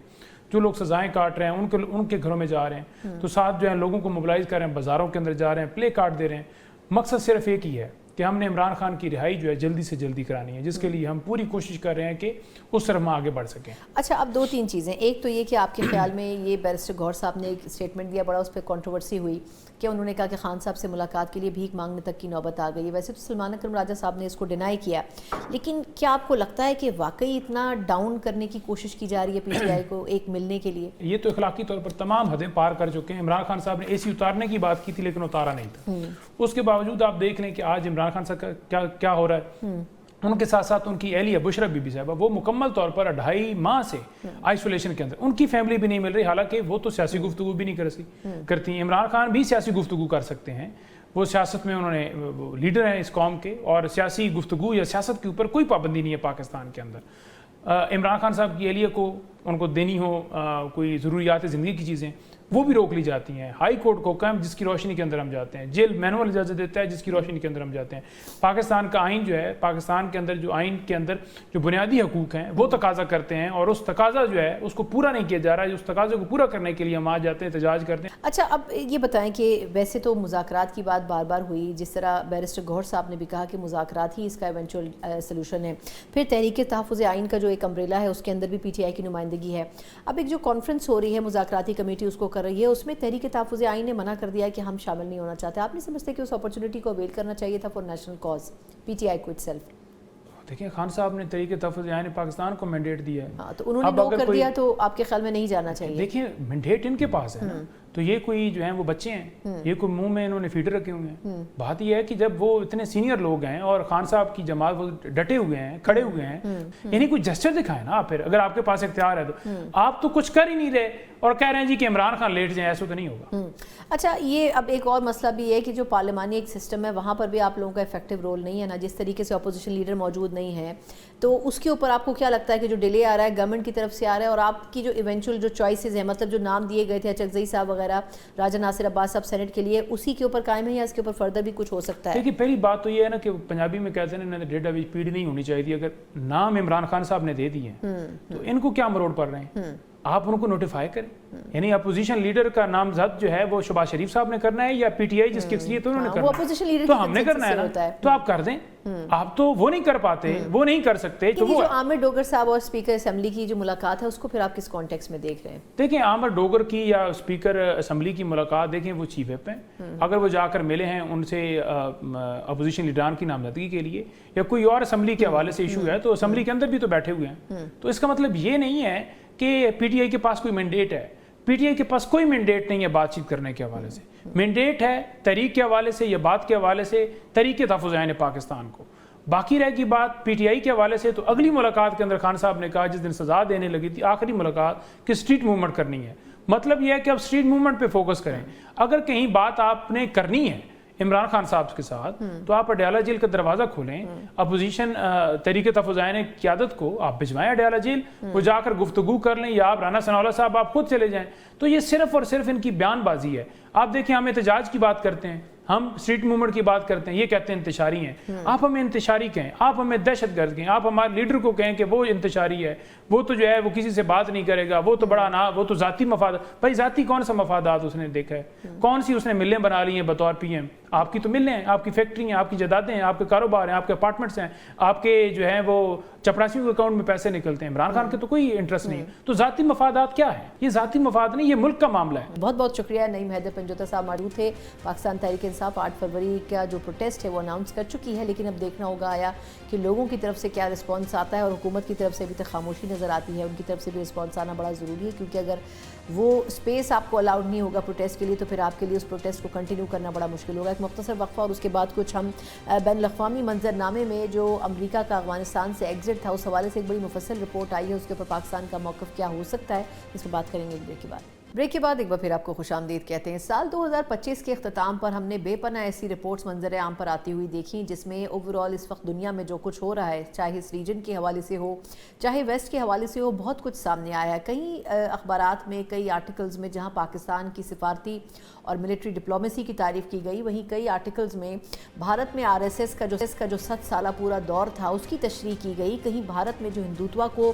جو لوگ سزائیں کاٹ رہے ہیں ان کے گھروں میں جا رہے ہیں، تو ساتھ جو ہے لوگوں کو موبلائز کر رہے ہیں، بازاروں کے اندر جا رہے ہیں، پلے کارڈ دے رہے ہیں. مقصد صرف ایک ہی ہے کہ ہم نے عمران خان کی رہائی جو ہے جلدی سے جلدی کرانی ہے، جس کے لیے ہم پوری کوشش کر رہے ہیں کہ اس طرف ہم آگے بڑھ سکیں۔ اچھا، اب 2-3 چیزیں، ایک تو یہ کہ آپ کے خیال میں یہ بیرسٹر گوہر صاحب نے ایک اسٹیٹمنٹ دیا، بڑا اس پہ کنٹروورسی ہوئی کہ انہوں نے کہا کہ خان صاحب سے ملاقات کے لیے بھیک مانگنے تک کی نوبت آ گئی ہے۔ ویسے تو سلمان اکرم راجہ صاحب نے اس کو ڈینائی کیا، لیکن کیا آپ کو لگتا ہے کہ واقعی اتنا ڈاؤن کرنے کی کوشش کی جا رہی ہے پی ٹی آئی کو ایک ملنے کے لیے؟ یہ تو اخلاقی طور پر تمام حدیں پار کر چکے ہیں۔ عمران خان صاحب نے اے سی اتارنے کی بات کی تھی لیکن اتارا نہیں تھا، اس کے باوجود آپ دیکھ لیں کہ آج عمران خان صاحب کا کیا ہو رہا ہے۔ ان کے ساتھ ساتھ ان کی اہلیہ بشرا بی بی صاحبہ، وہ مکمل طور پر 2.5 ماہ سے آئسولیشن کے اندر، ان کی فیملی بھی نہیں مل رہی، حالانکہ وہ تو سیاسی گفتگو بھی نہیں کرتی ہیں۔ عمران خان بھی سیاسی گفتگو کر سکتے ہیں، وہ سیاست میں انہوں نے لیڈر ہیں اس قوم کے، اور سیاسی گفتگو یا سیاست کے اوپر کوئی پابندی نہیں ہے پاکستان کے اندر۔ عمران خان صاحب کی اہلیہ کو ان کو دینی ہو کوئی ضروریات زندگی کی چیزیں، وہ بھی روک لی جاتی ہیں۔ ہائی کورٹ کو حکم جس کی روشنی کے اندر ہم جاتے ہیں، جیل مینول اجازت دیتا ہے جس کی روشنی کے اندر ہم جاتے ہیں۔ پاکستان کا آئین جو ہے، پاکستان کے اندر جو آئین کے اندر جو بنیادی حقوق ہیں وہ تقاضا کرتے ہیں، اور اس تقاضا جو ہے اس کو پورا نہیں کیا جا رہا ہے۔ اس تقاضے کو پورا کرنے کے لیے ہم آ جاتے ہیں، احتجاج کرتے ہیں۔ اچھا، اب یہ بتائیں کہ ویسے تو مذاکرات کی بات بار بار ہوئی، جس طرح بیرسٹر گوہر صاحب نے بھی کہا کہ مذاکرات ہی اس کا ایونچوئل سلوشن ہے۔ پھر تحریک تحفظ آئین کا جو ایک امبریلا ہے اس کے اندر بھی پی ٹی آئی کی نمائندگی ہے۔ اب ایک جو کانفرنس ہو رہی ہے، مذاکراتی کمیٹی اس کو کر رہی ہے، اس میں تحریک تحفظ آئین نے منع کر دیا کہ ہم شامل نہیں ہونا چاہتے۔ آپ نہیں سمجھتے کہ اس اپرچونٹی کو اویل کرنا چاہیے تھا for national cause P T I کو اٹ سیلف؟ دیکھیں، خان صاحب نے تحریک تحفظ آئین نے پاکستان کو مینڈیٹ دیا ہے، ہاں، تو انہوں نے نو کر دیا، تو آپ کے خیال میں نہیں جانا چاہیے؟ دیکھیں مینڈیٹ ان کے پاس ہے نا، تو یہ کوئی جو ہیں وہ بچے ہیں، یہ کوئی منہ میں انہوں نے فیڈر رکھے ہوئے ہیں۔ بات یہ ہے کہ جب وہ اتنے سینئر لوگ ہیں اور خان صاحب کی جماعت وہ ڈٹے ہوئے ہیں، کھڑے ہوئے ہیں، یعنی کوئی جسچر دکھائے نا۔ پھر اگر آپ کے پاس اختیار ہے تو آپ تو کچھ کر ہی نہیں رہے اور کہہ رہے ہیں جی کہ عمران خان لیٹ جائیں، ایسا تو نہیں ہوگا۔ اچھا، یہ اب ایک اور مسئلہ بھی ہے کہ جو پارلیمانی ایک سسٹم ہے وہاں پر بھی آپ لوگوں کا افیکٹو رول نہیں ہے نا، جس طریقے سے اپوزیشن لیڈر موجود نہیں ہے، تو اس کے اوپر آپ کو کیا لگتا ہے کہ جو ڈیلے آ رہا ہے گورنمنٹ کی طرف سے آ رہا ہے، اور آپ کی جو ایونچوئل جو چوائسیز ہیں، مطلب جو نام دیے گئے تھے اچکزئی صاحب وغیرہ، راجہ ناصر عباس صاحب سینٹ کے لیے، اسی کے اوپر قائم ہے یا اس کے اوپر فردر بھی کچھ ہو سکتا ہے؟ دیکھیے، پہلی بات تو یہ ہے نا کہ پنجابی میں کہتے ہیں نا ڈیٹا بھی پیڑ نہیں ہونی چاہیے تھی۔ اگر نام عمران خان صاحب نے دے دیے ہیں تو ان کو کیا مروڑ پڑ رہے ہیں؟ آپ ان کو نوٹیفائی کریں، یعنی اپوزیشن لیڈر کا نامزد جو ہے وہ شہباز شریف صاحب نے کرنا ہے یا پی ٹی آئی جس کی اکثریت انہوں نے کرنا ہے، تو ہم نے کرنا ہے نا، تو آپ کر دیں۔ آپ تو وہ نہیں کر پاتے، وہ نہیں کر سکتے۔ تو وہ عامر ڈوگر صاحب اور اسپیکر اسمبلی کی جو ملاقات ہے اس کو پھر آپ کس کانٹیکسٹ میں دیکھ رہے ہیں؟ دیکھیں، عامر ڈوگر کی یا اسپیکر اسمبلی کی ملاقات، دیکھیں وہ چیف وپ ہیں، اگر وہ جا کر ملے ہیں ان سے اپوزیشن لیڈران کی نامزدگی کے لیے یا کوئی اور اسمبلی کے حوالے سے ایشو ہے، تو اسمبلی کے اندر بھی تو بیٹھے ہوئے ہیں، تو اس کا مطلب یہ نہیں ہے کہ پی ٹی آئی کے پاس کوئی مینڈیٹ ہے۔ پی ٹی آئی کے پاس کوئی مینڈیٹ نہیں ہے بات چیت کرنے کے حوالے سے۔ مینڈیٹ ہے تحریک کے حوالے سے یا بات کے حوالے سے تحریک تحفظ آئین پاکستان کو۔ باقی رہ کی بات پی ٹی آئی کے حوالے سے، تو اگلی ملاقات کے اندر خان صاحب نے کہا جس دن سزا دینے لگی تھی آخری ملاقات کہ اسٹریٹ موومنٹ کرنی ہے۔ مطلب یہ ہے کہ اب اسٹریٹ موومنٹ پہ فوکس کریں۔ اگر کہیں بات آپ نے کرنی ہے عمران خان صاحب کے ساتھ تو آپ اڈیالہ جیل کا دروازہ کھولیں، اپوزیشن تحریک تحفظ آئین قیادت کو آپ بھجوائیں اڈیالہ جیل، وہ جا کر گفتگو کر لیں، یا آپ رانا ثناءاللہ صاحب آپ خود چلے جائیں۔ تو یہ صرف اور صرف ان کی بیان بازی ہے۔ آپ دیکھیں، ہم احتجاج کی بات کرتے ہیں، ہم اسٹریٹ موومنٹ کی بات کرتے ہیں، یہ کہتے ہیں انتشاری ہیں۔ آپ ہمیں انتشاری کہیں، آپ ہمیں دہشت گرد کہیں، آپ ہمارے لیڈر کو کہیں کہ وہ انتشاری ہے، وہ تو جو ہے وہ کسی سے بات نہیں کرے گا، وہ تو بڑا وہ تو ذاتی مفادات۔ بھائی ذاتی کون سا مفادات اس نے دیکھا ہے؟ کون سی اس نے ملیں بنا لی ہیں بطور پی ایم؟ آپ کی تو ملیں ہیں، آپ کی فیکٹری ہیں، آپ کی جائیدادیں ہیں، آپ کے کاروبار ہیں، آپ کے اپارٹمنٹس ہیں، آپ کے جو ہیں وہ چپراسیوں کے اکاؤنٹ میں پیسے نکلتے ہیں۔ عمران خان کے تو کوئی انٹرسٹ نہیں ہے۔ تو ذاتی مفادات کیا ہے؟ یہ ذاتی مفاد نہیں، یہ ملک کا معاملہ ہے۔ بہت بہت شکریہ۔ نعیم حیدر پنجوتا صاحب موجود تھے۔ پاکستان تحریک انصاف 8 فروری کا جو پروٹیسٹ ہے وہ اناؤنس کر چکی ہے، لیکن اب دیکھنا ہوگا آیا کہ لوگوں کی طرف سے کیا رسپانس آتا ہے، اور حکومت کی طرف سے ابھی تک خاموشی نظر آتی ہے۔ ان کی طرف سے بھی رسپانس آنا بڑا ضروری ہے، کیونکہ اگر وہ اسپیس آپ کو الاؤڈ نہیں ہوگا پروٹیسٹ کے لیے تو پھر آپ کے لیے اس پروٹیسٹ کو کنٹینیو کرنا بڑا مشکل ہوگا۔ ایک مختصر وقفہ اور اس کے بعد کچھ ہم بین الاقوامی منظر نامے میں جو امریکہ کا افغانستان سے ایگزٹ تھا اس حوالے سے ایک بڑی مفصل رپورٹ آئی ہے، اس کے اوپر پاکستان کا موقف کیا ہو سکتا ہے، اس پہ بات کریں گے بریک کے بعد۔ بریک کے بعد ایک بار پھر آپ کو خوش آمدید کہتے ہیں۔ سال 2025 کے اختتام پر ہم نے بے پناہ ایسی رپورٹس منظر عام پر آتی ہوئی دیکھیں جس میں اوورآل اس وقت دنیا میں جو کچھ ہو رہا ہے، چاہے اس ریجن کے حوالے سے ہو چاہے ویسٹ کے حوالے سے ہو، بہت کچھ سامنے آیا ہے۔ کئی اخبارات میں، کئی آرٹیکلز میں جہاں پاکستان کی سفارتی اور ملٹری ڈپلومیسی کی تعریف کی گئی، وہیں کئی آرٹیکلز میں بھارت میں آر ایس ایس کا جو 7 سالہ پورا دور تھا اس کی تشریح کی گئی۔ کہیں بھارت میں جو ہندوتوا کو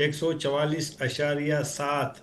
144.7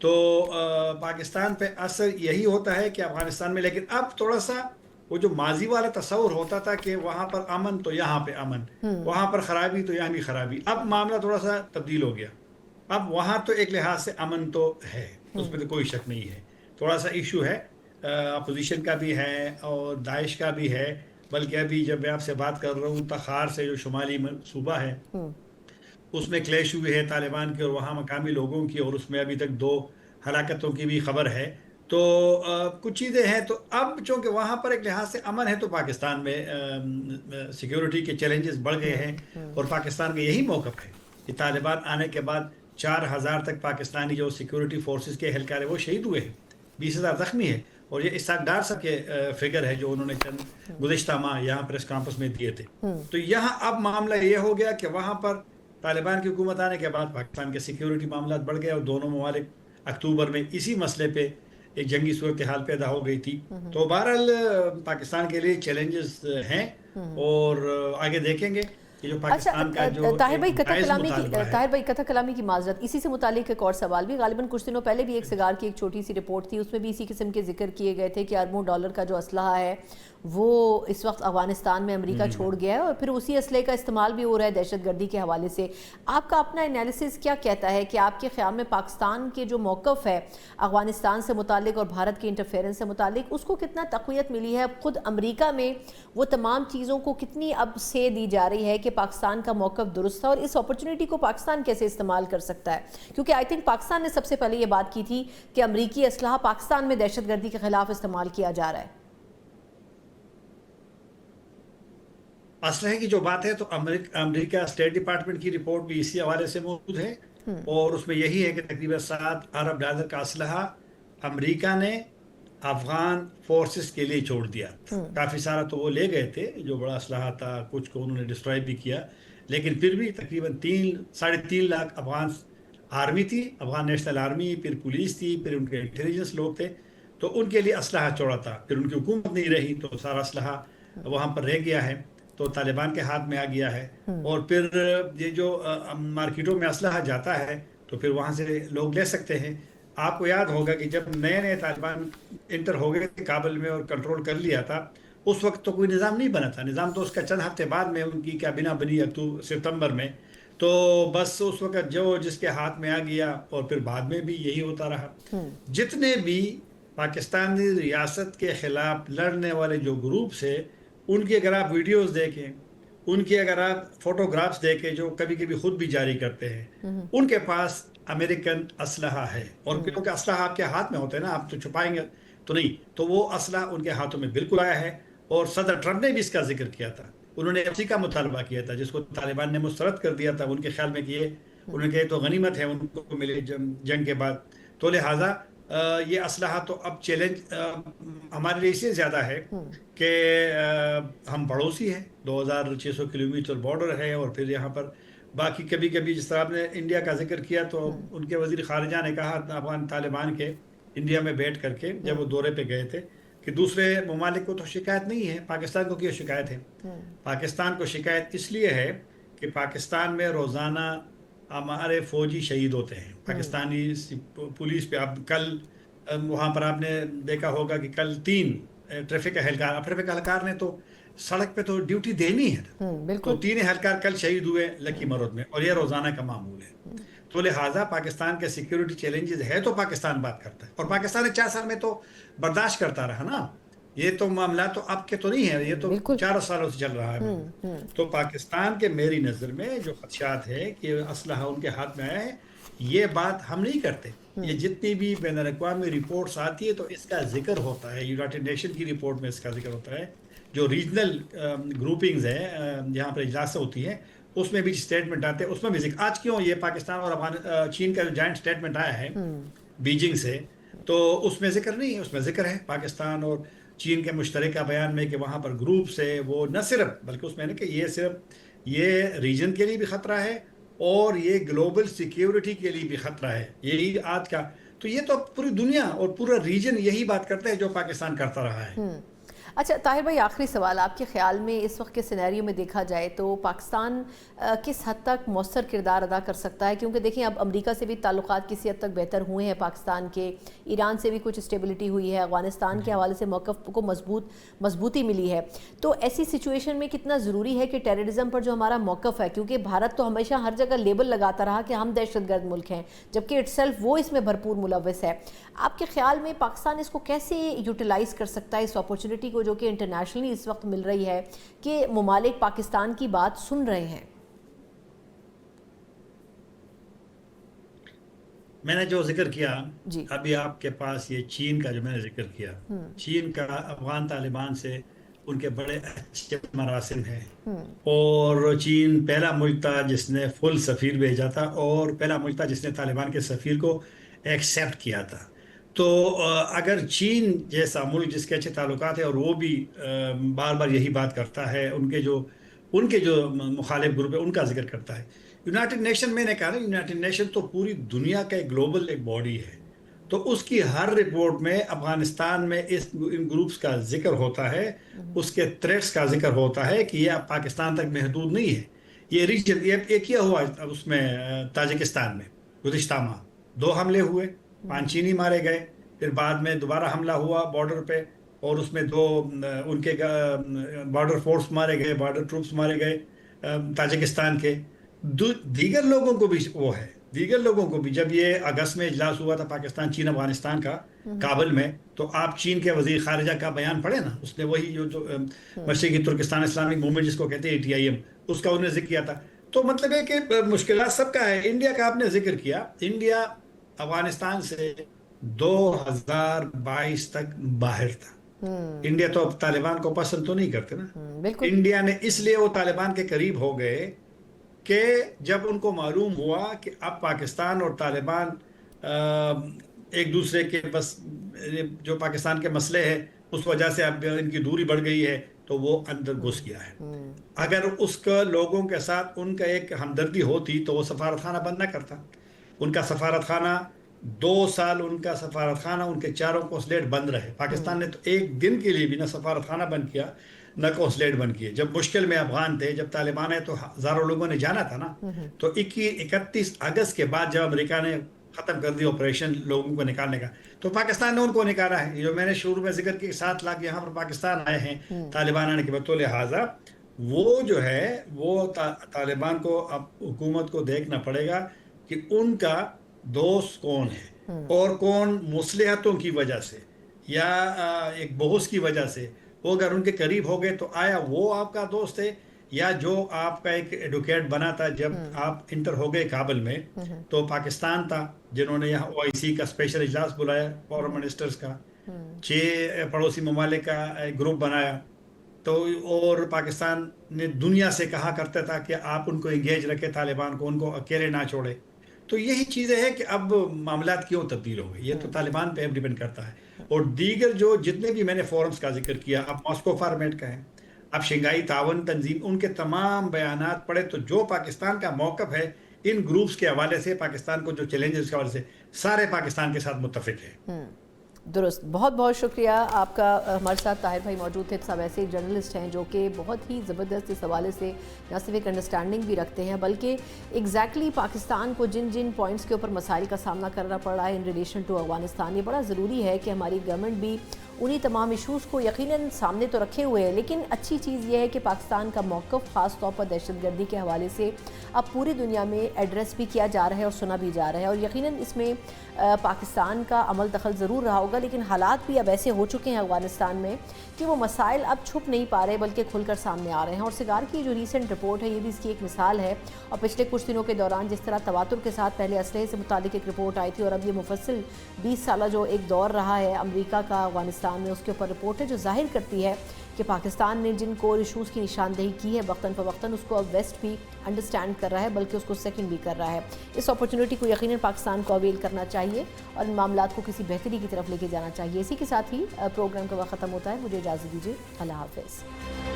تو پاکستان پہ اثر یہی ہوتا ہے کہ افغانستان میں، لیکن اب تھوڑا سا وہ جو ماضی والا تصور ہوتا تھا کہ وہاں پر امن تو یہاں پہ امن، وہاں پر خرابی تو یہاں بھی خرابی، اب معاملہ تھوڑا سا تبدیل ہو گیا. اب وہاں تو ایک لحاظ سے امن تو ہے، اس میں تو کوئی شک نہیں ہے. تھوڑا سا ایشو ہے اپوزیشن کا بھی ہے اور داعش کا بھی ہے. بلکہ ابھی جب میں آپ سے بات کر رہا ہوں، تخار سے جو شمالی صوبہ ہے اس میں کلیش ہوئی ہے طالبان کے اور وہاں مقامی لوگوں کی، اور اس میں ابھی تک 2 ہلاکتوں کی بھی خبر ہے. تو کچھ چیزیں ہیں. تو اب چونکہ وہاں پر ایک لحاظ سے امن ہے تو پاکستان میں سیکیورٹی کے چیلنجز بڑھ گئے ہیں، اور پاکستان کا یہی موقف ہے کہ طالبان آنے کے بعد 4000 تک پاکستانی جو سیکیورٹی فورسز کے اہلکار ہیں وہ شہید ہوئے ہیں، 20,000 زخمی ہیں. اور یہ اسحاق ڈار صاحب کے فگر ہے جو انہوں نے چند گزشتہ ماہ یہاں پریس کانفرنس میں دیے تھے. تو یہاں اب معاملہ یہ ہو گیا کہ وہاں پر طالبان کی حکومت آنے کے بعد پاکستان کے سیکیورٹی معاملات بڑھ گئے، اور دونوں ممالک اکتوبر میں اسی مسئلے پہ ایک جنگی صورتحال پیدا ہو گئی تھی. تو بہرحال پاکستان کے لیے چیلنجز ہیں، اور آگے دیکھیں گے کہ جو پاکستان کا جو طاہر بھائی قطع کلامی کی معذرت، اسی سے متعلق ایک اور سوال بھی، غالباً کچھ دنوں پہلے بھی ایک سگار کی ایک چھوٹی سی رپورٹ تھی، اس میں بھی اسی قسم کے ذکر کیے گئے تھے کہ اربوں ڈالر کا جو اسلحہ ہے وہ اس وقت افغانستان میں امریکہ چھوڑ گیا ہے، اور پھر اسی اسلحے کا استعمال بھی ہو رہا ہے دہشت گردی کے حوالے سے. آپ کا اپنا انالیسس کیا کہتا ہے کہ آپ کے خیال میں پاکستان کے جو موقف ہے افغانستان سے متعلق اور بھارت کی انٹرفیرنس سے متعلق، اس کو کتنا تقویت ملی ہے؟ خود امریکہ میں وہ تمام چیزوں کو کتنی اب سے دی جا رہی ہے کہ پاکستان کا موقف درست تھا، اور اس اپرچونٹی کو پاکستان کیسے استعمال کر سکتا ہے؟ کیونکہ آئی تھنک پاکستان نے سب سے پہلے یہ بات کی تھی کہ امریکی اسلحہ پاکستان میں دہشت گردی کے خلاف استعمال کیا جا رہا ہے. اسلحے کی جو بات ہے تو امریکہ اسٹیٹ ڈپارٹمنٹ کی رپورٹ بھی اسی حوالے سے موجود ہے، اور اس میں یہی ہے کہ تقریباً $7 ارب کا اسلحہ امریکہ نے افغان فورسز کے لیے چھوڑ دیا. کافی سارا تو وہ لے گئے تھے جو بڑا اسلحہ تھا، کچھ کو انہوں نے ڈسٹرائے بھی کیا، لیکن پھر بھی تقریباً 3.5 لاکھ افغان آرمی تھی، افغان نیشنل آرمی، پھر پولیس تھی، پھر ان کے انٹیلیجنس لوگ تھے، تو ان کے لیے اسلحہ چھوڑا تھا. پھر ان کی حکومت نہیں رہی تو سارا اسلحہ وہاں پر رہ گیا ہے، تو طالبان کے ہاتھ میں آ گیا ہے. اور پھر یہ جو مارکیٹوں میں اسلحہ جاتا ہے تو پھر وہاں سے لوگ لے سکتے ہیں. آپ کو یاد ہوگا کہ جب نئے طالبان انٹر ہو گئے تھے کابل میں اور کنٹرول کر لیا تھا، اس وقت تو کوئی نظام نہیں بنا تھا. نظام تو اس کا چند ہفتے بعد میں ان کی کابینہ بنی ستمبر میں. تو بس اس وقت جو جس کے ہاتھ میں آ گیا، اور پھر بعد میں بھی یہی ہوتا رہا. جتنے بھی پاکستانی ریاست کے خلاف لڑنے والے جو گروپس ہیں، ان کی اگر آپ ویڈیوز دیکھیں، ان کی اگر آپ فوٹوگرافز دیکھیں جو کبھی کبھی خود بھی جاری کرتے ہیں، ان کے پاس امریکن اسلحہ ہے. اور کیونکہ اسلحہ آپ کے ہاتھ میں ہوتے ہیں نا، آپ تو چھپائیں گے تو نہیں، تو وہ اسلحہ ان کے ہاتھوں میں بالکل آیا ہے. اور صدر ٹرمپ نے بھی اس کا ذکر کیا تھا، انہوں نے اسی کا مطالبہ کیا تھا جس کو طالبان نے مسترد کر دیا تھا. ان کے خیال میں کہ یہ انہوں نے کہا تو غنیمت ہے ان کو ملے جنگ کے بعد. تو لہٰذا یہ اسلحہ تو اب چیلنج ہمارے لیے اس سے زیادہ ہے کہ ہم پڑوسی ہیں، 2600 کلومیٹر بارڈر ہے، اور پھر یہاں پر باقی کبھی کبھی جس طرح آپ نے انڈیا کا ذکر کیا تو ان کے وزیر خارجہ نے کہا افغان طالبان کے انڈیا میں بیٹھ کر کے جب وہ دورے پہ گئے تھے کہ دوسرے ممالک کو تو شکایت نہیں ہے، پاکستان کو کیا شکایت ہے؟ پاکستان کو شکایت اس لیے ہے کہ پاکستان میں روزانہ ہمارے فوجی شہید ہوتے ہیں. پاکستانی پولیس پہ اب کل وہاں پر آپ نے دیکھا ہوگا کہ کل 3 ٹریفک اہلکار نے تو سڑک پہ تو ڈیوٹی دینی ہے، تو 3 اہلکار کل شہید ہوئے لکی مرود میں، اور یہ روزانہ کا معمول ہے. تو لہٰذا پاکستان کے سیکیورٹی چیلنجز ہے تو پاکستان بات کرتا ہے، اور پاکستان نے 4 سال میں تو برداشت کرتا رہا نا. یہ تو معاملہ تو اب کے تو نہیں ہے، یہ تو 4 سالوں سے چل رہا ہے. تو پاکستان کے میری نظر میں جو خدشات ہے کہ اسلحہ ان کے ہاتھ میں آیا ہے، یہ بات ہم نہیں کرتے. یہ جتنی بھی بین الاقوامی رپورٹس آتی ہے تو اس کا ذکر ہوتا ہے، یونائٹڈ نیشن کی رپورٹ میں اس کا ذکر ہوتا ہے. جو ریجنل گروپنگز ہیں جہاں پر اجلاس ہوتی ہیں اس میں بھی اسٹیٹمنٹ آتے ہیں، اس میں بھی ذکر. آج کیوں یہ پاکستان اور چین کا جو جوائنٹ اسٹیٹمنٹ آیا ہے بیجنگ سے، تو اس میں ذکر نہیں ہے. اس میں ذکر ہے پاکستان اور چین کے مشترکہ بیان میں کہ وہاں پر گروپس ہے، وہ نہ صرف بلکہ اس میں نے کہ یہ صرف یہ ریجن کے لیے بھی خطرہ ہے اور یہ گلوبل سیکیورٹی کے لیے بھی خطرہ ہے. یہی آج کا تو یہ تو پوری دنیا اور پورا ریجن یہی بات کرتا ہے جو پاکستان کرتا رہا ہے. اچھا طاہر بھائی، آخری سوال، آپ کے خیال میں اس وقت کے سینیریو میں دیکھا جائے تو پاکستان کس حد تک مؤثر کردار ادا کر سکتا ہے؟ کیونکہ دیکھیں اب امریکہ سے بھی تعلقات کسی حد تک بہتر ہوئے ہیں پاکستان کے، ایران سے بھی کچھ اسٹیبلٹی ہوئی ہے، افغانستان کے حوالے سے موقف کو مضبوطی ملی ہے، تو ایسی سچویشن میں کتنا ضروری ہے کہ ٹیررزم پر جو ہمارا موقف ہے، کیونکہ بھارت تو ہمیشہ ہر جگہ لیبل لگاتا رہا کہ ہم دہشت گرد ملک ہیں، جبکہ اٹ سیلف وہ اس میں بھرپور ملوث ہے، آپ کے خیال میں پاکستان اس کو کیسے یوٹیلائز کر سکتا ہے، اس اپورچونٹی کو جو کہ انٹرنیشنلی اس وقت مل رہی ہے کہ ممالک پاکستان کی بات سن رہے ہیں؟ میں نے جو ذکر کیا جی ابھی آپ کے پاس، یہ چین کا جو میں نے ذکر کیا، چین کا افغان طالبان سے ان کے بڑے اچھے مراسم ہیں، اور چین پہلا ملک تھا جس نے فل سفیر بھیجا تھا، اور پہلا ملک تھا جس نے طالبان کے سفیر کو ایکسیپٹ کیا تھا۔ تو اگر چین جیسا ملک جس کے اچھے تعلقات ہیں، اور وہ بھی بار بار یہی بات کرتا ہے، ان کے جو مخالف گروپ ہے ان کا ذکر کرتا ہے، یونائٹڈ نیشن، میں نے کہا نا، یونائٹڈ نیشن تو پوری دنیا کا ایک گلوبل ایک باڈی ہے، تو اس کی ہر رپورٹ میں افغانستان میں ان گروپس کا ذکر ہوتا ہے، اس کے تھریٹس کا ذکر ہوتا ہے کہ یہ پاکستان تک محدود نہیں ہے، یہ ریجن، یہ کیا ہوا اس میں تاجکستان میں گزشتہ ماہ 2 حملے ہوئے، 5 چینی مارے گئے، پھر بعد میں دوبارہ حملہ ہوا بارڈر پہ، اور اس میں 2 ان کے بارڈر فورس مارے گئے، بارڈر ٹروپس مارے گئے تاجکستان کے۔ دیگر لوگوں کو بھی وہ ہے، دیگر لوگوں کو بھی، جب یہ اگست میں اجلاس ہوا تھا پاکستان چین افغانستان کا کابل میں، تو آپ چین کے وزیر خارجہ کا بیان پڑھے نا، اس نے وہی جو مشرقی ترکستان اسلامک موومنٹ جس کو کہتے ہیں ATIM، اس کا انہوں نے ذکر کیا تھا۔ تو مطلب ہے کہ مشکلات سب کا ہے۔ انڈیا کا آپ نے ذکر کیا، انڈیا افغانستان سے 2022 تک باہر تھا۔ انڈیا تو اب طالبان کو پسند تو نہیں کرتے نا، انڈیا نے اس لیے وہ طالبان کے قریب ہو گئے کہ جب ان کو معلوم ہوا کہ اب پاکستان اور طالبان ایک دوسرے کے بس جو پاکستان کے مسئلے ہیں اس وجہ سے اب ان کی دوری بڑھ گئی ہے، تو وہ اندر گھس گیا ہے۔ اگر اس کا لوگوں کے ساتھ ان کا ایک ہمدردی ہوتی تو وہ سفارت خانہ بند نہ کرتا۔ ان کا سفارت خانہ 2 سال، ان کا سفارت خانہ، ان کے 4 قونصلیٹ بند رہے۔ پاکستان نے تو ایک دن کے لیے بھی نہ سفارت خانہ بند کیا نہ قونصلیٹ بند کیے۔ جب مشکل میں افغان تھے، جب طالبان ہے تو ہزاروں لوگوں نے جانا تھا نا۔ تو 31 اگست کے بعد جب امریکہ نے ختم کر دی آپریشن لوگوں کو نکالنے کا، تو پاکستان نے ان کو نکالا ہے۔ جو میں نے شروع میں ذکر کیا 7 لاکھ یہاں پر پاکستان آئے ہیں طالبان آنے کے بعد، تو لہٰذا وہ جو ہے وہ طالبان کو اب حکومت کو دیکھنا پڑے گا کہ ان کا دوست کون ہے، اور کون مصلحتوں کی وجہ سے یا ایک بحث کی وجہ سے وہ اگر ان کے قریب ہو گئے، تو آیا وہ آپ کا دوست ہے، یا جو آپ کا ایک ایڈوکیٹ بنا تھا جب آپ انٹر ہو گئے کابل میں، تو پاکستان تھا جنہوں نے یہاں OIC کا اسپیشل اجلاس بلایا، فورن منسٹرز کا، 6 پڑوسی ممالک کا ایک گروپ بنایا، تو اور پاکستان نے دنیا سے کہا کرتا تھا کہ آپ ان کو انگیج رکھے، طالبان کو، ان کو اکیلے نہ چھوڑے۔ تو یہی چیزیں ہیں کہ اب معاملات کیوں تبدیل ہو گئے، یہ تو طالبان پہ ڈیپینڈ کرتا ہے۔ اور دیگر جو جتنے بھی میں نے فورمز کا ذکر کیا، اب ماسکو فارمیٹ کا ہے، اب شنگھائی تعاون تنظیم، ان کے تمام بیانات پڑھے تو جو پاکستان کا موقف ہے ان گروپس کے حوالے سے، پاکستان کو جو چیلنجز کے حوالے سے، سارے پاکستان کے ساتھ متفق ہیں۔ درست، بہت بہت شکریہ آپ کا۔ ہمارے ساتھ طاہر بھائی موجود تھے، سب ایسے جرنلسٹ ہیں جو کہ بہت ہی زبردست اس حوالے سے نہ صرف ایک انڈرسٹینڈنگ بھی رکھتے ہیں، بلکہ ایگزیکٹلی پاکستان کو جن جن پوائنٹس کے اوپر مسائل کا سامنا کرنا پڑ رہا ہے ان ریلیشن ٹو افغانستان، یہ بڑا ضروری ہے کہ ہماری گورنمنٹ بھی انہی تمام ایشوز کو یقیناً سامنے تو رکھے ہوئے ہے، لیکن اچھی چیز یہ ہے کہ پاکستان کا موقف خاص طور پر دہشت گردی کے حوالے سے اب پوری دنیا میں ایڈریس بھی کیا جا رہا ہے اور سنا بھی جا رہا ہے، اور یقیناً اس میں پاکستان کا عمل دخل ضرور رہا ہوگا، لیکن حالات بھی اب ایسے ہو چکے ہیں افغانستان میں کہ وہ مسائل اب چھپ نہیں پا رہے بلکہ کھل کر سامنے آ رہے ہیں۔ اور سگار کی جو ریسنٹ رپورٹ ہے یہ بھی اس کی ایک مثال ہے، اور پچھلے کچھ دنوں کے دوران جس طرح تواتر کے ساتھ پہلے اسلحے سے متعلق ایک رپورٹ آئی تھی، اور اب یہ مفصل 20 سالہ جو ایک دور رہا ہے امریکہ کا افغانستان میں، اس کے اوپر رپورٹ ہے جو ظاہر کرتی ہے کہ پاکستان نے جن کور ایشوز کی نشاندہی کی ہے وقتاً فوقتاً اس کو اب ویسٹ بھی انڈرسٹینڈ کر رہا ہے، بلکہ اس کو سیکنڈ بھی کر رہا ہے۔ اس اپورچونٹی کو یقیناً پاکستان کو اویل کرنا چاہیے اور ان معاملات کو کسی بہتری کی طرف لے کے جانا چاہیے۔ اسی کے ساتھ ہی پروگرام کا وقت ختم ہوتا ہے، مجھے اجازت دیجیے، اللہ حافظ۔